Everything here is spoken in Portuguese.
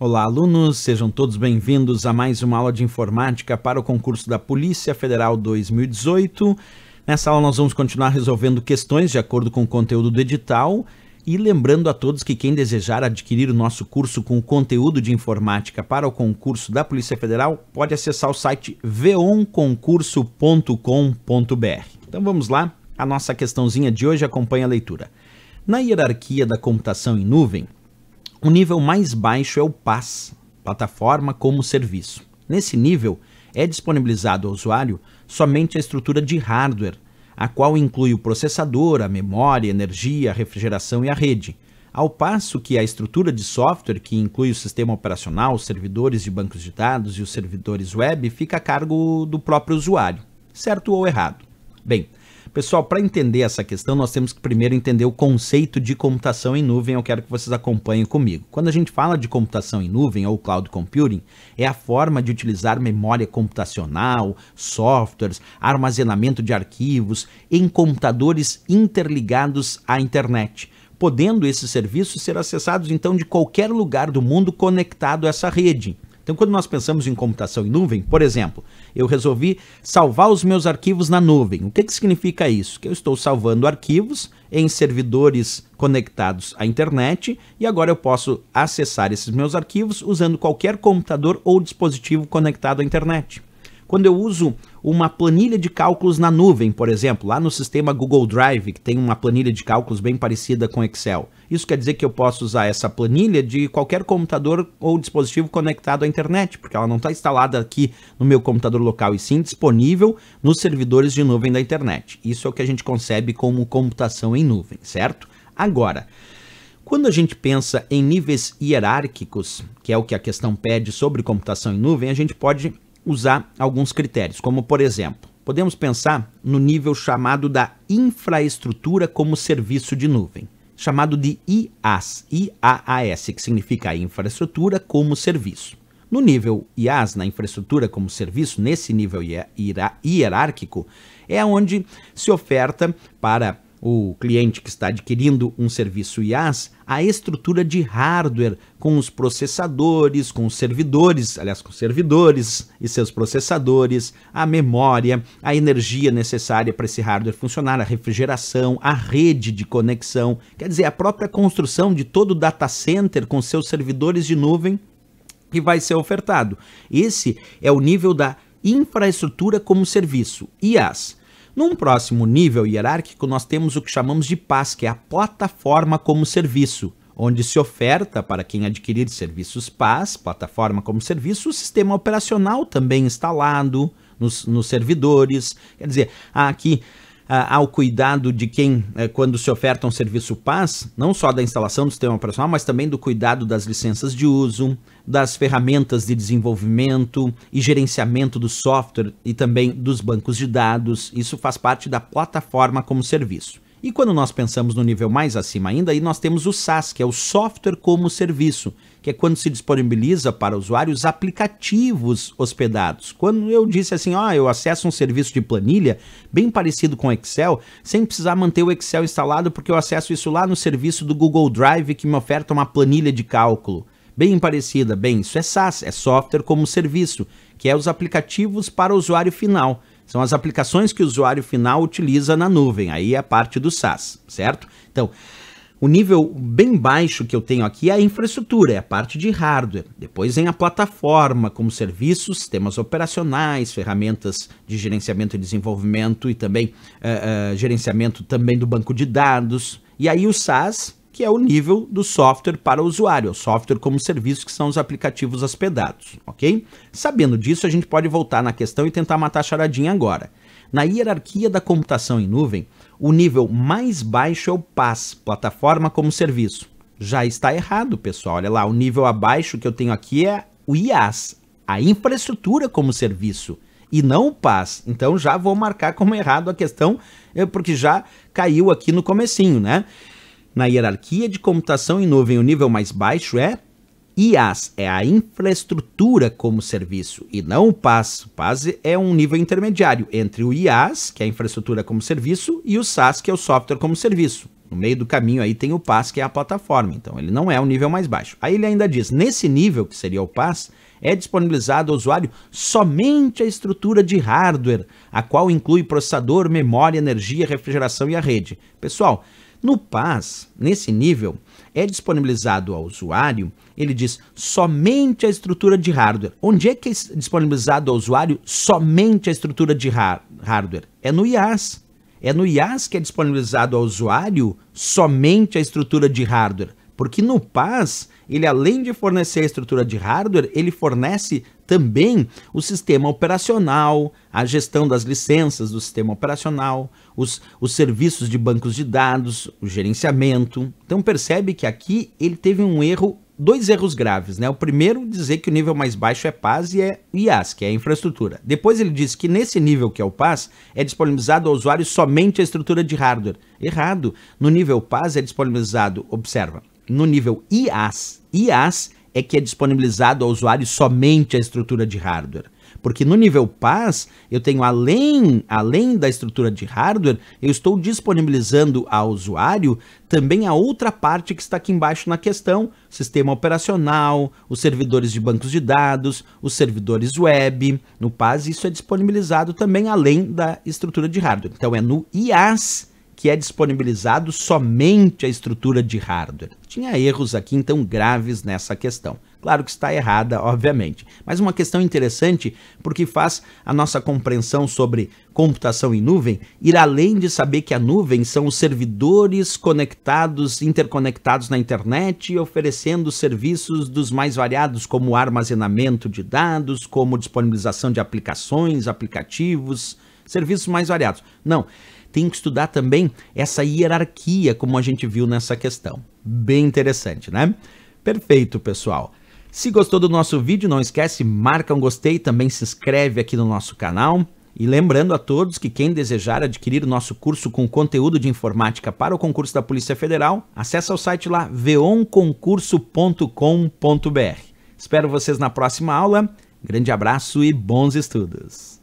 Olá, alunos, sejam todos bem-vindos a mais uma aula de informática para o concurso da Polícia Federal 2018. Nessa aula nós vamos continuar resolvendo questões de acordo com o conteúdo do edital e lembrando a todos que quem desejar adquirir o nosso curso com conteúdo de informática para o concurso da Polícia Federal pode acessar o site veonconcurso.com.br. Então vamos lá, a nossa questãozinha de hoje acompanha a leitura. Na hierarquia da computação em nuvem, o nível mais baixo é o PaaS, Plataforma como Serviço. Nesse nível, é disponibilizado ao usuário somente a estrutura de hardware, a qual inclui o processador, a memória, a energia, a refrigeração e a rede, ao passo que a estrutura de software, que inclui o sistema operacional, os servidores de bancos de dados e os servidores web, fica a cargo do próprio usuário. Certo ou errado? Bem, pessoal, para entender essa questão, nós temos que primeiro entender o conceito de computação em nuvem. Eu quero que vocês acompanhem comigo. Quando a gente fala de computação em nuvem ou cloud computing, é a forma de utilizar memória computacional, softwares, armazenamento de arquivos em computadores interligados à internet, podendo esses serviços ser acessados então de qualquer lugar do mundo conectado a essa rede. Então, quando nós pensamos em computação em nuvem, por exemplo, eu resolvi salvar os meus arquivos na nuvem. O que significa isso? Que eu estou salvando arquivos em servidores conectados à internet e agora eu posso acessar esses meus arquivos usando qualquer computador ou dispositivo conectado à internet. Quando eu uso uma planilha de cálculos na nuvem, por exemplo, lá no sistema Google Drive, que tem uma planilha de cálculos bem parecida com Excel, isso quer dizer que eu posso usar essa planilha de qualquer computador ou dispositivo conectado à internet, porque ela não está instalada aqui no meu computador local, e sim disponível nos servidores de nuvem da internet. Isso é o que a gente concebe como computação em nuvem, certo? Agora, quando a gente pensa em níveis hierárquicos, que é o que a questão pede sobre computação em nuvem, a gente pode usar alguns critérios, como por exemplo, podemos pensar no nível chamado da infraestrutura como serviço de nuvem, chamado de IaaS, que significa infraestrutura como serviço. No nível IaaS, na infraestrutura como serviço, nesse nível hierárquico, é onde se oferta para o cliente que está adquirindo um serviço IaaS, a estrutura de hardware com os processadores, com os servidores, aliás, com os servidores e seus processadores, a memória, a energia necessária para esse hardware funcionar, a refrigeração, a rede de conexão, quer dizer, a própria construção de todo o data center com seus servidores de nuvem que vai ser ofertado. Esse é o nível da infraestrutura como serviço, IaaS. Num próximo nível hierárquico, nós temos o que chamamos de PaaS, que é a plataforma como serviço, onde se oferta para quem adquirir serviços PaaS, plataforma como serviço, o sistema operacional também instalado nos servidores. Quer dizer, aqui há o cuidado de quem, quando se oferta um serviço PaaS, não só da instalação do sistema operacional, mas também do cuidado das licenças de uso, das ferramentas de desenvolvimento e gerenciamento do software e também dos bancos de dados. Isso faz parte da plataforma como serviço. E quando nós pensamos no nível mais acima ainda, aí nós temos o SaaS, que é o software como serviço, que é quando se disponibiliza para usuários aplicativos hospedados. Quando eu disse assim, eu acesso um serviço de planilha bem parecido com o Excel, sem precisar manter o Excel instalado, porque eu acesso isso lá no serviço do Google Drive, que me oferta uma planilha de cálculo bem parecida. Bem, isso é SaaS, é software como serviço, que é os aplicativos para o usuário final. São as aplicações que o usuário final utiliza na nuvem, aí é a parte do SaaS, certo? Então, o nível bem baixo que eu tenho aqui é a infraestrutura, é a parte de hardware. Depois vem a plataforma como serviço, sistemas operacionais, ferramentas de gerenciamento e desenvolvimento e também gerenciamento também do banco de dados. E aí o SaaS, que é o nível do software para o usuário, o software como serviço, que são os aplicativos hospedados, ok? Sabendo disso, a gente pode voltar na questão e tentar matar a charadinha agora. Na hierarquia da computação em nuvem, o nível mais baixo é o PaaS, Plataforma como Serviço. Já está errado, pessoal. Olha lá, o nível abaixo que eu tenho aqui é o IaaS, a infraestrutura como serviço, e não o PaaS. Então já vou marcar como errado a questão, porque já caiu aqui no comecinho, né? Na hierarquia de computação em nuvem, o nível mais baixo é IaaS, é a infraestrutura como serviço, e não o PaaS. O PaaS é um nível intermediário entre o IaaS, que é a infraestrutura como serviço, e o SaaS, que é o software como serviço. No meio do caminho aí tem o PaaS, que é a plataforma, então ele não é o nível mais baixo. Aí ele ainda diz, nesse nível, que seria o PaaS, é disponibilizado ao usuário somente a estrutura de hardware, a qual inclui processador, memória, energia, refrigeração e a rede. Pessoal, no PaaS, nesse nível, é disponibilizado ao usuário, ele diz somente a estrutura de hardware. Onde é que é disponibilizado ao usuário somente a estrutura de hardware? É no IaaS. É no IaaS que é disponibilizado ao usuário somente a estrutura de hardware. Porque no PaaS, ele além de fornecer a estrutura de hardware, ele fornece também o sistema operacional, a gestão das licenças do sistema operacional, os serviços de bancos de dados, o gerenciamento. Então percebe que aqui ele teve um erro, dois erros graves, né? O primeiro, dizer que o nível mais baixo é PaaS e é IaaS, que é a infraestrutura. Depois ele diz que nesse nível que é o PaaS, é disponibilizado ao usuário somente a estrutura de hardware. Errado. No nível PaaS é disponibilizado, observa, no nível IaaS é que é disponibilizado ao usuário somente a estrutura de hardware. Porque no nível PaaS, eu tenho além da estrutura de hardware, eu estou disponibilizando ao usuário também a outra parte que está aqui embaixo na questão, sistema operacional, os servidores de bancos de dados, os servidores web. No PaaS isso é disponibilizado também além da estrutura de hardware. Então é no IaaS que é disponibilizado somente a estrutura de hardware. Tinha erros aqui, então, graves nessa questão. Claro que está errada, obviamente, mas uma questão interessante porque faz a nossa compreensão sobre computação em nuvem ir além de saber que a nuvem são os servidores conectados, interconectados na internet e oferecendo serviços dos mais variados, como armazenamento de dados, como disponibilização de aplicações, aplicativos, serviços mais variados. Não. Tem que estudar também essa hierarquia, como a gente viu nessa questão. Bem interessante, né? Perfeito, pessoal. Se gostou do nosso vídeo, não esquece, marca um gostei, também se inscreve aqui no nosso canal. E lembrando a todos que quem desejar adquirir o nosso curso com conteúdo de informática para o concurso da Polícia Federal, acessa o site lá, veonconcurso.com.br. Espero vocês na próxima aula. Grande abraço e bons estudos!